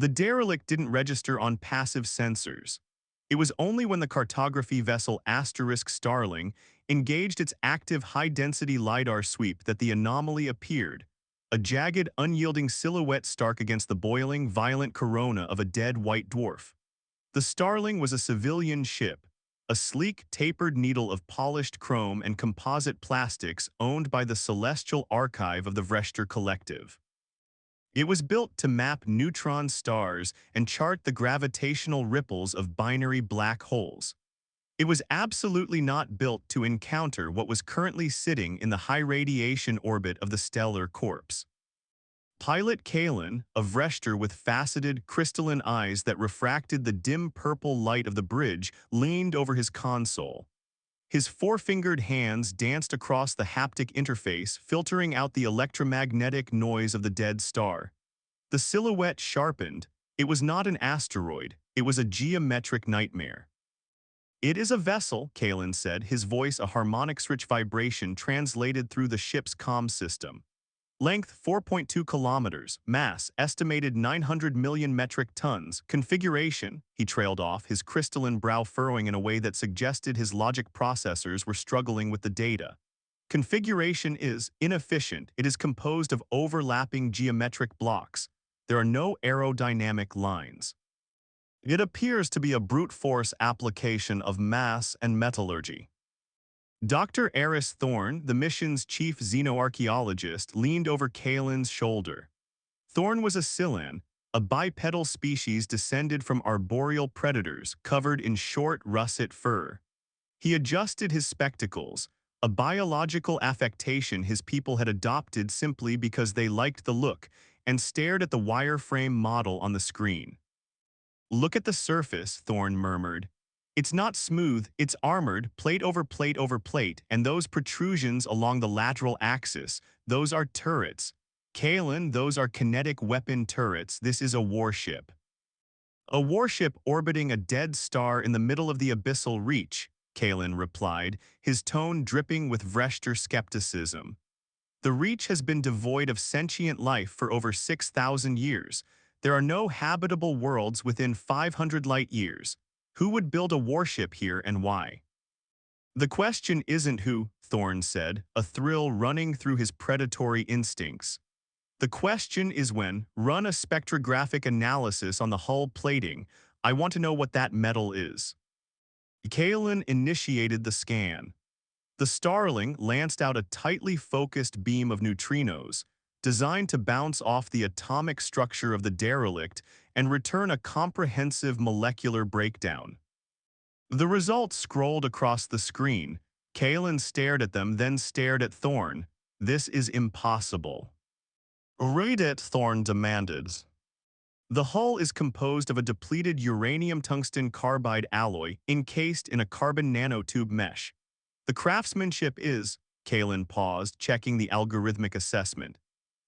The derelict didn't register on passive sensors. It was only when the cartography vessel Starling engaged its active high-density LiDAR sweep that the anomaly appeared, a jagged, unyielding silhouette stark against the boiling, violent corona of a dead white dwarf. The Starling was a civilian ship, a sleek, tapered needle of polished chrome and composite plastics owned by the Celestial Archive of the Vreshter Collective. It was built to map neutron stars and chart the gravitational ripples of binary black holes. It was absolutely not built to encounter what was currently sitting in the high radiation orbit of the stellar corpse. Pilot Kalen, a Vreshter with faceted, crystalline eyes that refracted the dim purple light of the bridge, leaned over his console. His four-fingered hands danced across the haptic interface, filtering out the electromagnetic noise of the dead star. The silhouette sharpened. It was not an asteroid, it was a geometric nightmare. "It is a vessel," Kalen said, his voice a harmonics-rich vibration translated through the ship's comm system. "Length 4.2 kilometers, mass estimated 900 million metric tons, configuration," he trailed off, his crystalline brow furrowing in a way that suggested his logic processors were struggling with the data. "Configuration is inefficient. It is composed of overlapping geometric blocks. There are no aerodynamic lines. It appears to be a brute force application of mass and metallurgy." Dr. Aris Thorne, the mission's chief xenoarchaeologist, leaned over Kalen's shoulder. Thorne was a Silan, a bipedal species descended from arboreal predators covered in short russet fur. He adjusted his spectacles, a biological affectation his people had adopted simply because they liked the look, and stared at the wireframe model on the screen. "Look at the surface," Thorne murmured. "It's not smooth, it's armored, plate over plate over plate, and those protrusions along the lateral axis, those are turrets. Kalen, those are kinetic weapon turrets. This is a warship." "A warship orbiting a dead star in the middle of the Abyssal Reach," Kalen replied, his tone dripping with Vreshter skepticism. "The Reach has been devoid of sentient life for over 6,000 years. There are no habitable worlds within 500 light-years. Who would build a warship here and why?" "The question isn't who," Thorne said, a thrill running through his predatory instincts. "The question is when. Run a spectrographic analysis on the hull plating. I want to know what that metal is." Kalen initiated the scan. The Starling lanced out a tightly focused beam of neutrinos, designed to bounce off the atomic structure of the derelict and return a comprehensive molecular breakdown. The results scrolled across the screen. Kalen stared at them, then stared at Thorne. "This is impossible." "Read it," Thorne demanded. "The hull is composed of a depleted uranium-tungsten carbide alloy encased in a carbon nanotube mesh. The craftsmanship is," Kalen paused, checking the algorithmic assessment.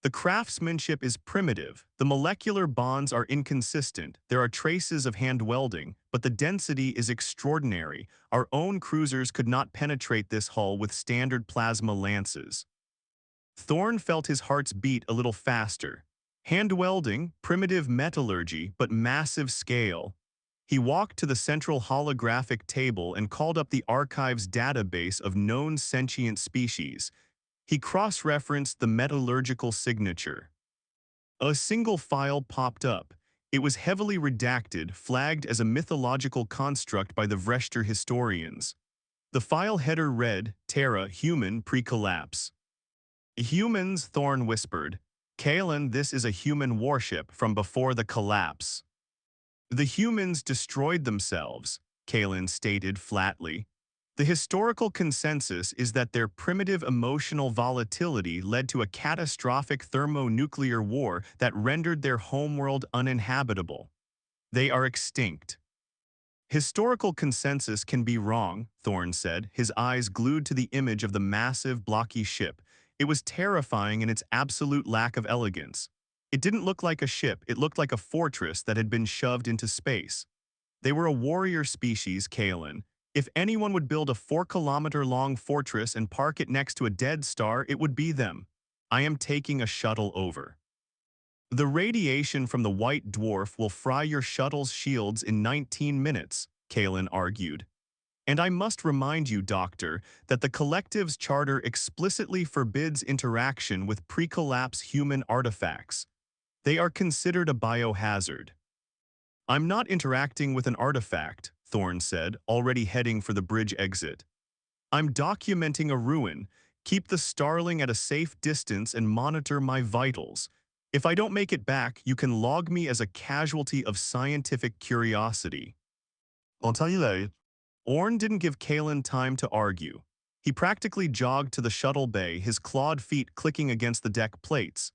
"The craftsmanship is primitive, the molecular bonds are inconsistent, there are traces of hand welding, but the density is extraordinary. Our own cruisers could not penetrate this hull with standard plasma lances." Thorne felt his heart's beat a little faster. Hand welding, primitive metallurgy, but massive scale. He walked to the central holographic table and called up the archive's database of known sentient species. He cross-referenced the metallurgical signature. A single file popped up. It was heavily redacted, flagged as a mythological construct by the Vreshter historians. The file header read, "Terra, human, pre-collapse." "Humans," Thorne whispered. "Kalen, this is a human warship from before the collapse." "The humans destroyed themselves," Kalen stated flatly. "The historical consensus is that their primitive emotional volatility led to a catastrophic thermonuclear war that rendered their homeworld uninhabitable. They are extinct." "Historical consensus can be wrong," Thorne said, his eyes glued to the image of the massive, blocky ship. It was terrifying in its absolute lack of elegance. It didn't look like a ship, it looked like a fortress that had been shoved into space. They were a warrior species, Kalen. If anyone would build a 4-kilometer-long fortress and park it next to a dead star, it would be them. I am taking a shuttle over." The radiation from the white dwarf will fry your shuttle's shields in 19 minutes, Kalen argued. And I must remind you, Doctor, that the Collective's charter explicitly forbids interaction with pre-collapse human artifacts. They are considered a biohazard. I'm not interacting with an artifact, Thorne said, already heading for the bridge exit. I'm documenting a ruin. Keep the Starling at a safe distance and monitor my vitals. If I don't make it back, you can log me as a casualty of scientific curiosity. I'll tell you later. Orn didn't give Kalen time to argue. He practically jogged to the shuttle bay, his clawed feet clicking against the deck plates.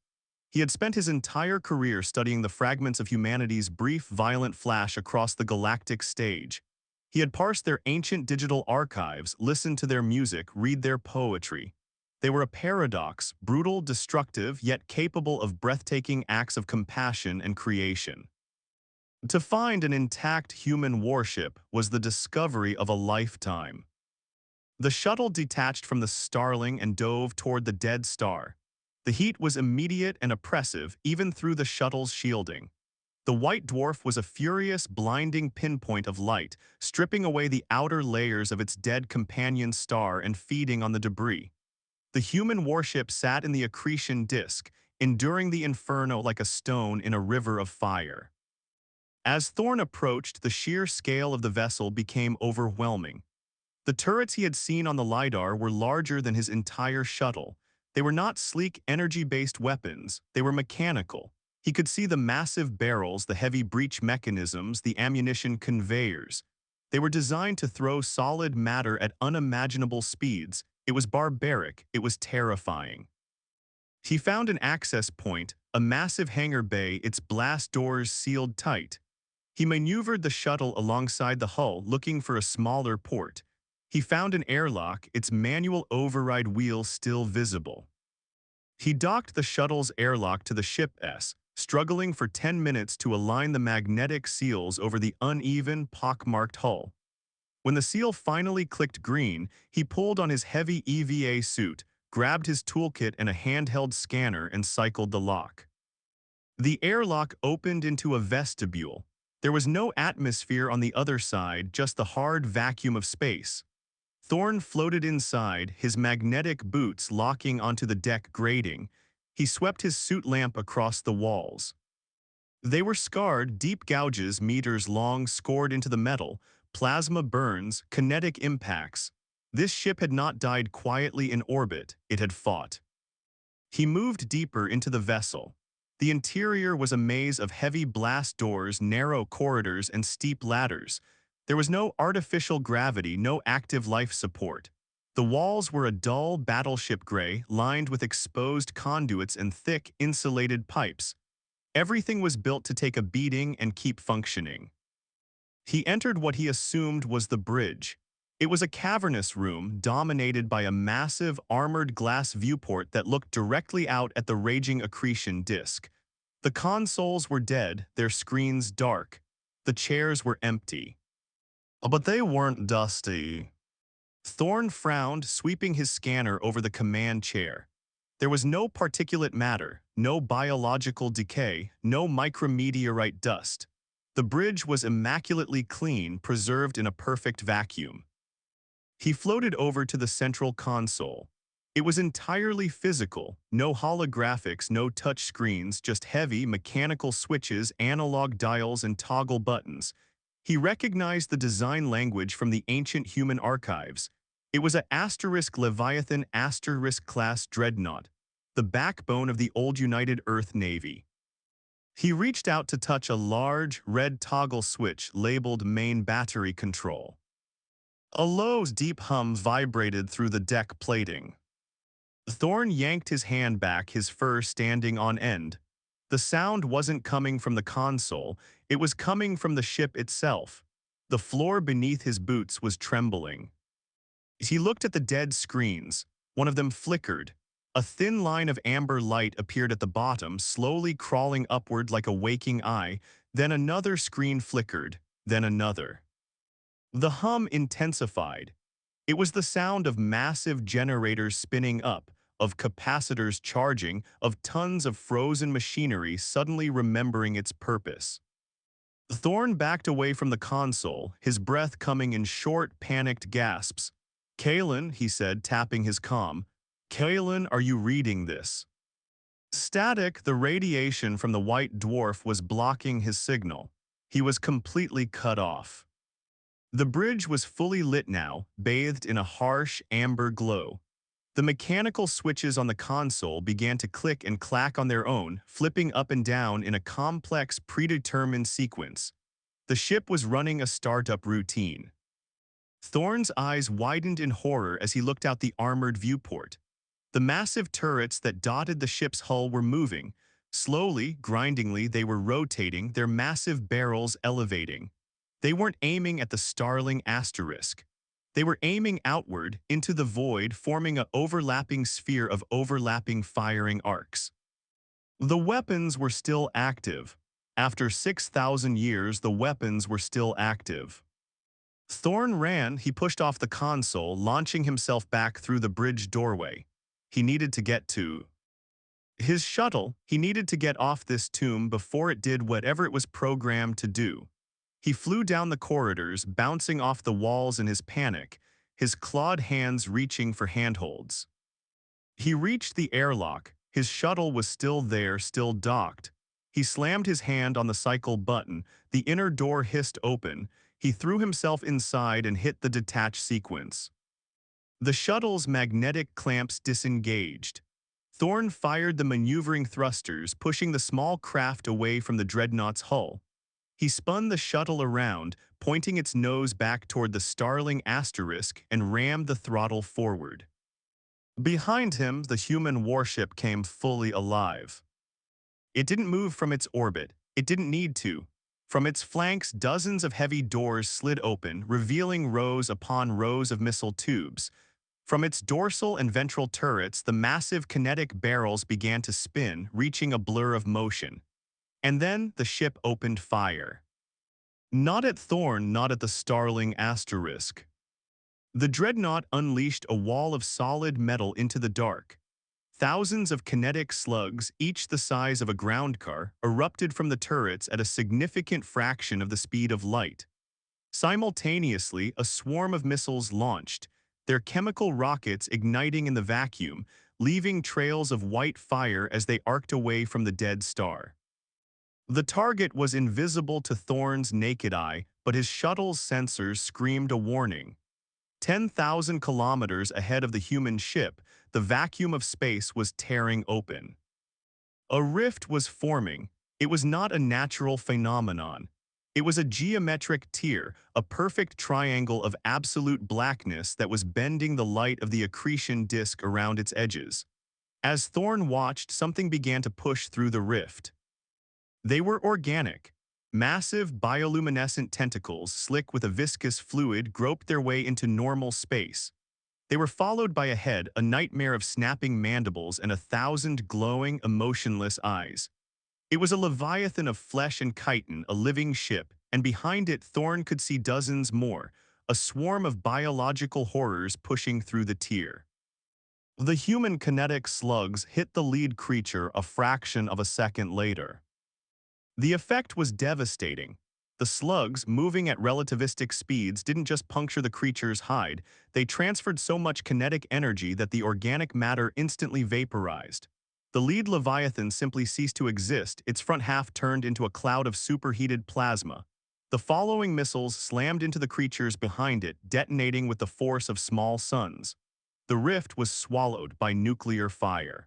He had spent his entire career studying the fragments of humanity's brief, violent flash across the galactic stage. He had parsed their ancient digital archives, listened to their music, read their poetry. They were a paradox, brutal, destructive, yet capable of breathtaking acts of compassion and creation. To find an intact human warship was the discovery of a lifetime. The shuttle detached from the Starling and dove toward the dead star. The heat was immediate and oppressive, even through the shuttle's shielding. The white dwarf was a furious, blinding pinpoint of light, stripping away the outer layers of its dead companion star and feeding on the debris. The human warship sat in the accretion disk, enduring the inferno like a stone in a river of fire. As Thorne approached, the sheer scale of the vessel became overwhelming. The turrets he had seen on the LiDAR were larger than his entire shuttle. They were not sleek, energy-based weapons, they were mechanical. He could see the massive barrels, the heavy breach mechanisms, the ammunition conveyors. They were designed to throw solid matter at unimaginable speeds. It was barbaric, it was terrifying. He found an access point, a massive hangar bay, its blast doors sealed tight. He maneuvered the shuttle alongside the hull, looking for a smaller port. He found an airlock, its manual override wheel still visible. He docked the shuttle's airlock to the ship's, struggling for 10 minutes to align the magnetic seals over the uneven, pockmarked hull. When the seal finally clicked green, he pulled on his heavy EVA suit, grabbed his toolkit and a handheld scanner and cycled the lock. The airlock opened into a vestibule. There was no atmosphere on the other side, just the hard vacuum of space. Thorne floated inside, his magnetic boots locking onto the deck grating. He swept his suit lamp across the walls. They were scarred, deep gouges meters long scored into the metal, plasma burns, kinetic impacts. This ship had not died quietly in orbit, it had fought. He moved deeper into the vessel. The interior was a maze of heavy blast doors, narrow corridors, and steep ladders. There was no artificial gravity, no active life support. The walls were a dull battleship gray, lined with exposed conduits and thick, insulated pipes. Everything was built to take a beating and keep functioning. He entered what he assumed was the bridge. It was a cavernous room dominated by a massive, armored glass viewport that looked directly out at the raging accretion disk. The consoles were dead, their screens dark. The chairs were empty. But they weren't dusty. Thorne frowned, sweeping his scanner over the command chair. There was no particulate matter, no biological decay, no micrometeorite dust. The bridge was immaculately clean, preserved in a perfect vacuum. He floated over to the central console. It was entirely physical, no holographics, no touch screens, just heavy mechanical switches, analog dials, and toggle buttons. He recognized the design language from the ancient human archives. It was a Leviathan class Dreadnought, the backbone of the old United Earth Navy. He reached out to touch a large, red toggle switch labeled Main Battery Control. A low, deep hum vibrated through the deck plating. Thorne yanked his hand back, his fur standing on end. The sound wasn't coming from the console, it was coming from the ship itself. The floor beneath his boots was trembling. He looked at the dead screens. One of them flickered. A thin line of amber light appeared at the bottom, slowly crawling upward like a waking eye. Then another screen flickered, then another. The hum intensified. It was the sound of massive generators spinning up, of capacitors charging, of tons of frozen machinery suddenly remembering its purpose. Thorne backed away from the console, his breath coming in short, panicked gasps. "Kalen," he said, tapping his comm. "Kalen, are you reading this?" Static, the radiation from the white dwarf was blocking his signal. He was completely cut off. The bridge was fully lit now, bathed in a harsh, amber glow. The mechanical switches on the console began to click and clack on their own, flipping up and down in a complex, predetermined sequence. The ship was running a startup routine. Thorne's eyes widened in horror as he looked out the armored viewport. The massive turrets that dotted the ship's hull were moving. Slowly, grindingly, they were rotating, their massive barrels elevating. They weren't aiming at the Starling asterisk. They were aiming outward, into the void, forming an overlapping sphere of overlapping firing arcs. The weapons were still active. After 6,000 years, the weapons were still active. Thorne ran, he pushed off the console, launching himself back through the bridge doorway. He needed to get to his shuttle. He needed to get off this tomb before it did whatever it was programmed to do. He flew down the corridors, bouncing off the walls in his panic, his clawed hands reaching for handholds. He reached the airlock. His shuttle was still there, still docked. He slammed his hand on the cycle button. The inner door hissed open. He threw himself inside and hit the detach sequence. The shuttle's magnetic clamps disengaged. Thorne fired the maneuvering thrusters, pushing the small craft away from the Dreadnought's hull. He spun the shuttle around, pointing its nose back toward the Starling asterisk, and rammed the throttle forward. Behind him, the human warship came fully alive. It didn't move from its orbit. It didn't need to. From its flanks, dozens of heavy doors slid open, revealing rows upon rows of missile tubes. From its dorsal and ventral turrets, the massive kinetic barrels began to spin, reaching a blur of motion. And then the ship opened fire. Not at Thorne, not at the Starling asterisk. The Dreadnought unleashed a wall of solid metal into the dark. Thousands of kinetic slugs, each the size of a ground car, erupted from the turrets at a significant fraction of the speed of light. Simultaneously, a swarm of missiles launched, their chemical rockets igniting in the vacuum, leaving trails of white fire as they arced away from the dead star. The target was invisible to Thorne's naked eye, but his shuttle's sensors screamed a warning. 10,000 kilometers ahead of the human ship, the vacuum of space was tearing open. A rift was forming. It was not a natural phenomenon. It was a geometric tear, a perfect triangle of absolute blackness that was bending the light of the accretion disk around its edges. As Thorne watched, something began to push through the rift. They were organic. Massive bioluminescent tentacles, slick with a viscous fluid, groped their way into normal space. They were followed by a head, a nightmare of snapping mandibles, and 1,000 glowing, emotionless eyes. It was a leviathan of flesh and chitin, a living ship, and behind it Thorne could see dozens more, a swarm of biological horrors pushing through the tier. The human kinetic slugs hit the lead creature a fraction of a second later. The effect was devastating. The slugs, moving at relativistic speeds, didn't just puncture the creature's hide, they transferred so much kinetic energy that the organic matter instantly vaporized. The lead leviathan simply ceased to exist, its front half turned into a cloud of superheated plasma. The following missiles slammed into the creatures behind it, detonating with the force of small suns. The rift was swallowed by nuclear fire.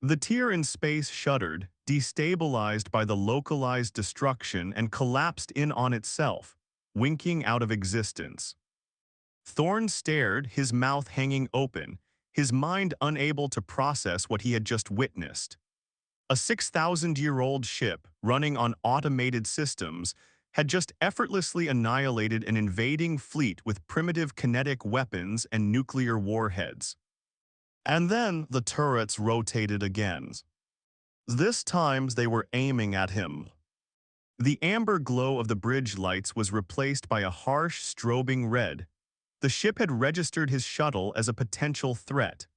The tier in space shuddered, destabilized by the localized destruction, and collapsed in on itself, winking out of existence. Thorne stared, his mouth hanging open, his mind unable to process what he had just witnessed. A 6,000-year-old ship, running on automated systems, had just effortlessly annihilated an invading fleet with primitive kinetic weapons and nuclear warheads. And then the turrets rotated again. This time they were aiming at him. The amber glow of the bridge lights was replaced by a harsh, strobing red. The ship had registered his shuttle as a potential threat.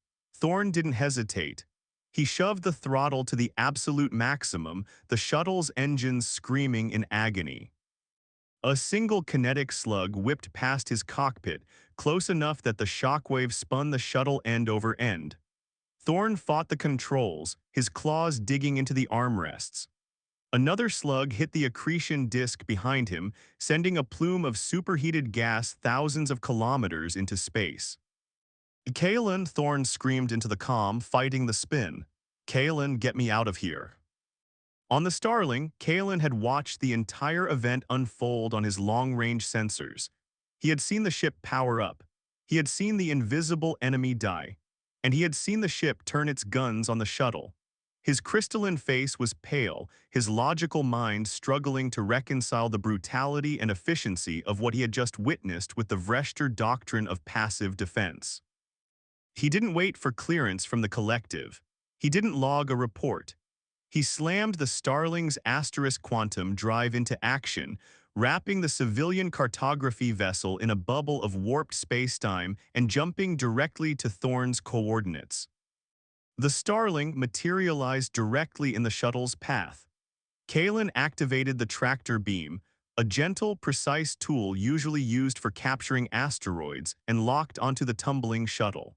Thorne didn't hesitate. He shoved the throttle to the absolute maximum, the shuttle's engines screaming in agony. A single kinetic slug whipped past his cockpit, close enough that the shockwave spun the shuttle end over end. Thorne fought the controls, his claws digging into the armrests. Another slug hit the accretion disk behind him, sending a plume of superheated gas thousands of kilometers into space. "Kaelin," Thorne screamed into the comm, fighting the spin. "Kaelin, get me out of here." On the Starling, Kaelin had watched the entire event unfold on his long-range sensors. He had seen the ship power up. He had seen the invisible enemy die. And he had seen the ship turn its guns on the shuttle. His crystalline face was pale, his logical mind struggling to reconcile the brutality and efficiency of what he had just witnessed with the Vreshter doctrine of passive defense. He didn't wait for clearance from the collective. He didn't log a report. He slammed the Starling's quantum drive into action, wrapping the civilian cartography vessel in a bubble of warped spacetime and jumping directly to Thorne's coordinates. The Starling materialized directly in the shuttle's path. Kaelin activated the tractor beam, a gentle, precise tool usually used for capturing asteroids, and locked onto the tumbling shuttle.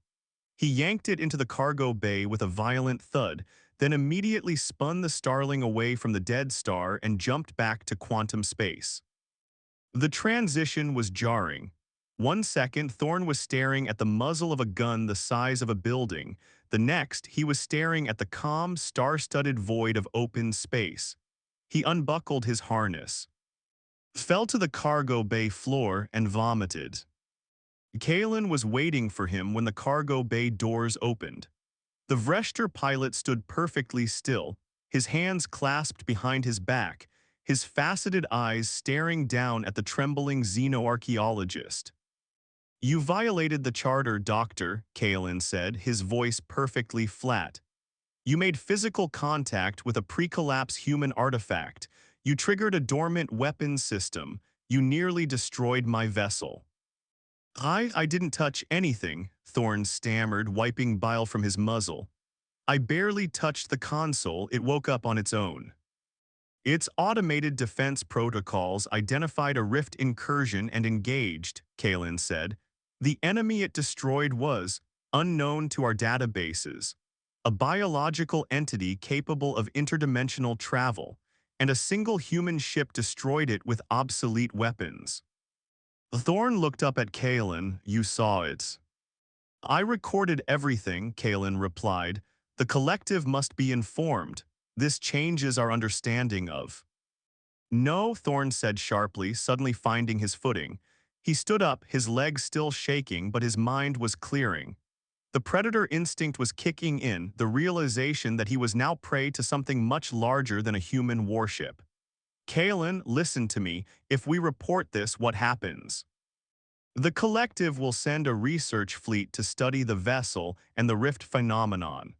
He yanked it into the cargo bay with a violent thud, then immediately spun the Starling away from the dead star and jumped back to quantum space. The transition was jarring. 1 second, Thorne was staring at the muzzle of a gun the size of a building. The next, he was staring at the calm, star-studded void of open space. He unbuckled his harness, fell to the cargo bay floor, and vomited. Kaelin was waiting for him when the cargo bay doors opened. The Vreshter pilot stood perfectly still, his hands clasped behind his back, his faceted eyes staring down at the trembling xenoarchaeologist. "You violated the charter, Doctor," Kaelin said, his voice perfectly flat. "You made physical contact with a pre-collapse human artifact. You triggered a dormant weapons system. You nearly destroyed my vessel." I didn't touch anything," Thorne stammered, wiping bile from his muzzle. "I barely touched the console. It woke up on its own." "Its automated defense protocols identified a rift incursion and engaged," Kaelin said. "The enemy it destroyed was, unknown to our databases, a biological entity capable of interdimensional travel, and a single human ship destroyed it with obsolete weapons." Thorne looked up at Kaelin. "You saw it." "I recorded everything," Kaelin replied. "The collective must be informed. This changes our understanding of." "No," Thorne said sharply, suddenly finding his footing. He stood up, his legs still shaking, but his mind was clearing. The predator instinct was kicking in, the realization that he was now prey to something much larger than a human warship. "Kaelin, listen to me. If we report this, what happens?" "The collective will send a research fleet to study the vessel and the rift phenomenon.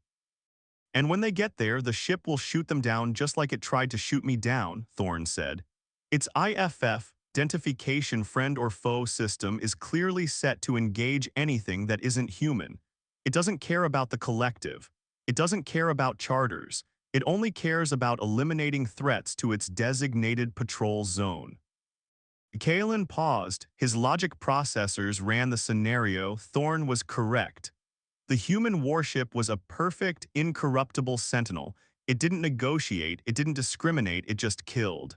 And when they get there, the ship will shoot them down just like it tried to shoot me down," Thorne said. "Its IFF, identification friend or foe system, is clearly set to engage anything that isn't human. It doesn't care about the collective. It doesn't care about charters. It only cares about eliminating threats to its designated patrol zone." Kaelin paused. His logic processors ran the scenario. Thorne was correct. The human warship was a perfect, incorruptible sentinel. It didn't negotiate, it didn't discriminate, it just killed.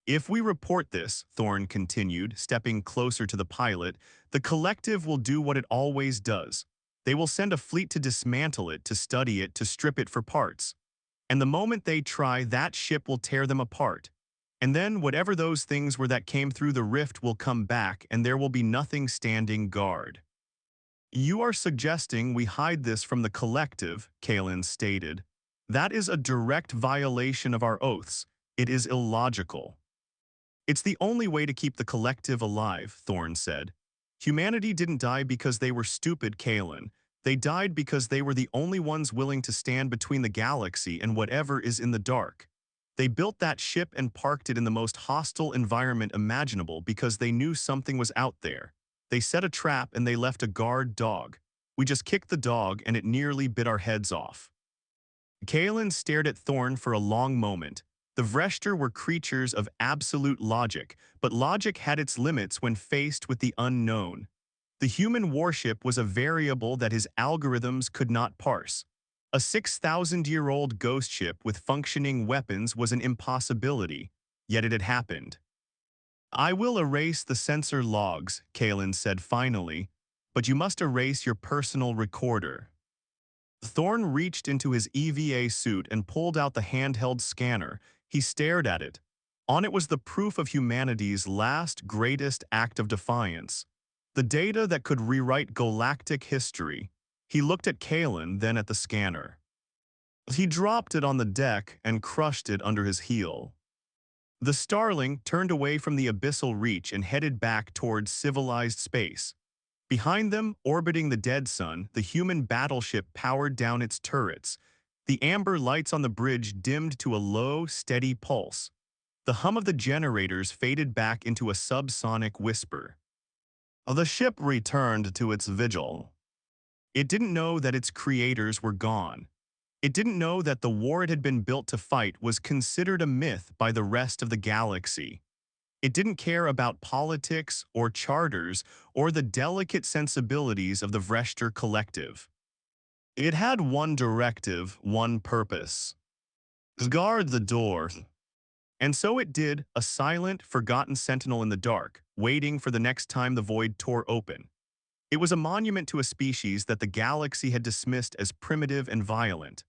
"If we report this," Thorne continued, stepping closer to the pilot, "the collective will do what it always does. They will send a fleet to dismantle it, to study it, to strip it for parts. And the moment they try, that ship will tear them apart. And then whatever those things were that came through the rift will come back, and there will be nothing standing guard." "You are suggesting we hide this from the collective," Kaelin stated. "That is a direct violation of our oaths. It is illogical." "It's the only way to keep the collective alive," Thorne said. "Humanity didn't die because they were stupid, Kaelin. They died because they were the only ones willing to stand between the galaxy and whatever is in the dark. They built that ship and parked it in the most hostile environment imaginable because they knew something was out there. They set a trap and they left a guard dog. We just kicked the dog and it nearly bit our heads off. Kaelin stared at Thorne for a long moment. The Vreshter were creatures of absolute logic, but logic had its limits when faced with the unknown. The human warship was a variable that his algorithms could not parse. A 6,000-year-old ghost ship with functioning weapons was an impossibility, yet it had happened. I will erase the sensor logs, Kaelin said finally, but you must erase your personal recorder. Thorne reached into his EVA suit and pulled out the handheld scanner. He stared at it. On it was the proof of humanity's last greatest act of defiance. The data that could rewrite galactic history. He looked at Kaelin, then at the scanner. He dropped it on the deck and crushed it under his heel. The Starling turned away from the Abyssal Reach and headed back towards civilized space. Behind them, orbiting the dead sun, the human battleship powered down its turrets. The amber lights on the bridge dimmed to a low, steady pulse. The hum of the generators faded back into a subsonic whisper. The ship returned to its vigil. It didn't know that its creators were gone. It didn't know that the war it had been built to fight was considered a myth by the rest of the galaxy. It didn't care about politics or charters or the delicate sensibilities of the Vreshter collective. It had one directive, one purpose. Guard the door. And so it did, a silent, forgotten sentinel in the dark, waiting for the next time the void tore open. It was a monument to a species that the galaxy had dismissed as primitive and violent.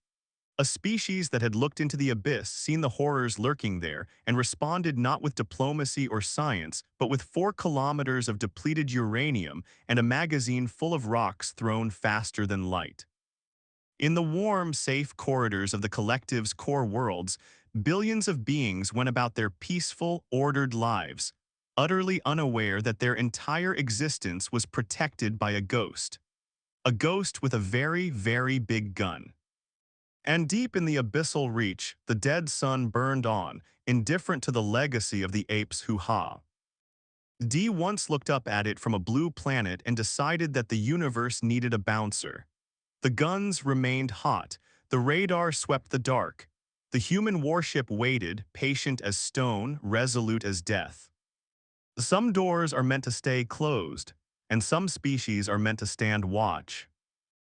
A species that had looked into the abyss, seen the horrors lurking there, and responded not with diplomacy or science, but with 4 kilometers of depleted uranium and a magazine full of rocks thrown faster than light. In the warm, safe corridors of the collective's core worlds, billions of beings went about their peaceful, ordered lives, utterly unaware that their entire existence was protected by a ghost. A ghost with a very, very big gun. And deep in the Abyssal Reach, the dead sun burned on, indifferent to the legacy of the apes' hoo-ha. Dee once looked up at it from a blue planet and decided that the universe needed a bouncer. The guns remained hot, the radar swept the dark. The human warship waited, patient as stone, resolute as death. Some doors are meant to stay closed, and some species are meant to stand watch.